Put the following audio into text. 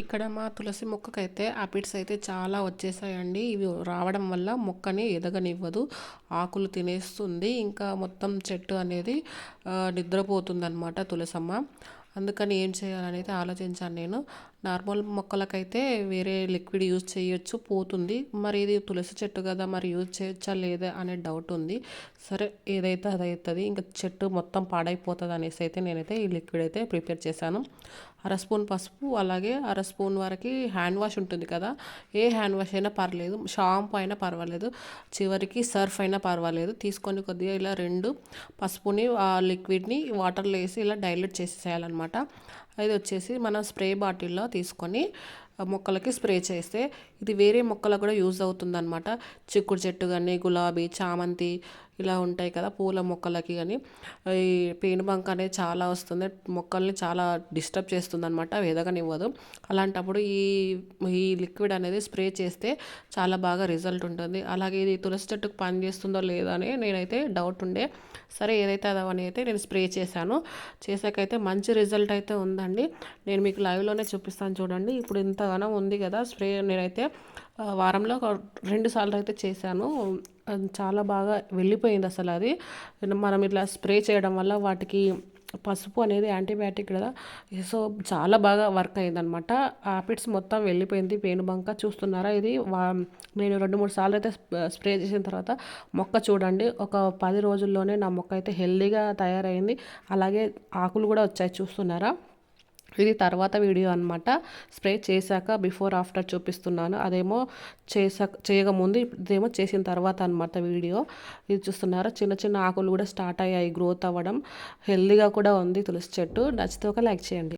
ఇక్కడ మా తులసి మొక్కకైతే ఆపిడ్స్ అయితే చాలా వచ్చేసాయండి. ఇవి రావడం వల్ల మొక్కని ఎదగనివ్వదు. ఆకులు తినేస్తుంది. ఇంకా మొత్తం చెట్టు అనేది నిద్రపోతుందనమాట తులసమ్మ. అందుకని ఏం చేయాలనేది ఆలోచించాను నేను. నార్మల్ మొక్కలకైతే వేరే లిక్విడ్ యూజ్ చేయొచ్చు, పోతుంది. మరి ఇది తులసి చెట్టు కదా, మరి యూజ్ చేయొచ్చా లేదా అనే డౌట్ ఉంది. సరే, ఏదైతే అదవుతుంది. ఇంకా చెట్టు మొత్తం పాడైపోతుంది అనేసి అయితే నేనైతే ఈ లిక్విడ్ అయితే ప్రిపేర్ చేశాను. అర స్పూన్ పసుపు, అలాగే అర స్పూన్ వరకు హ్యాండ్ వాష్ ఉంటుంది కదా, ఏ హ్యాండ్ వాష్ అయినా పర్లేదు, షాంపూ అయినా పర్వాలేదు, చివరికి సర్ఫ్ అయినా పర్వాలేదు, తీసుకొని కొద్దిగా ఇలా రెండు పసుపుని ఆ లిక్విడ్ని వాటర్లో వేసి ఇలా డైల్యూట్ చేసేయాలన్నమాట. అది వచ్చేసి మనం స్ప్రే బాటిల్లో తీసుకొని మొక్కలకి స్ప్రే చేస్తే ఇది వేరే మొక్కలకు కూడా యూజ్ అవుతుందన్నమాట. చిక్కుడు చెట్టు కానీ, గులాబీ, చామంతి ఇలా ఉంటాయి కదా పూల మొక్కలకి. కానీ ఈ పేనుబంక అనేది చాలా వస్తుంది, మొక్కల్ని చాలా డిస్టర్బ్ చేస్తుంది అనమాట, ఎదగనివ్వదు. అలాంటప్పుడు ఈ లిక్విడ్ అనేది స్ప్రే చేస్తే చాలా బాగా రిజల్ట్ ఉంటుంది. అలాగే ఇది తులసి చెట్టుకు పని చేస్తుందో లేదో అని నేనైతే డౌట్ ఉండే. సరే, ఏదైతే అదని అయితే నేను స్ప్రే చేశాకైతే మంచి రిజల్ట్ అయితే ఉందండి. నేను మీకు లైవ్లోనే చూపిస్తాను చూడండి. ఇప్పుడు ఇంతగానో ఉంది కదా స్ప్రే, నేనైతే వారంలో 2 సార్లు అయితే చేశాను. చాలా బాగా వెళ్ళిపోయింది అసలు అది. మనం ఇట్లా స్ప్రే చేయడం వల్ల వాటికి పసుపు అనేది యాంటీబయాటిక్ కదా, సో చాలా బాగా వర్క్ అయిందనమాట. ఆపిడ్స్ మొత్తం వెళ్ళిపోయింది. పేనుబంక చూస్తున్నారా, ఇది నేను 2-3 సార్లు అయితే స్ప్రే చేసిన తర్వాత మొక్క చూడండి, ఒక 10 రోజుల్లోనే నా మొక్క అయితే హెల్దీగా తయారైంది. అలాగే ఆకులు కూడా వచ్చాయి, చూస్తున్నారా. ఇది తర్వాత వీడియో అనమాట. స్ప్రే చేశాక బిఫోర్ ఆఫ్టర్ చూపిస్తున్నాను. అదేమో చేయకముందు, ఇదేమో చేసిన తర్వాత అనమాట వీడియో. ఇది చూస్తున్నారా, చిన్న చిన్న ఆకులు కూడా స్టార్ట్ అయ్యాయి గ్రోత్ అవ్వడం. హెల్దీగా కూడా ఉంది తులసి చెట్టు. నచ్చితే ఒక లైక్ చేయండి.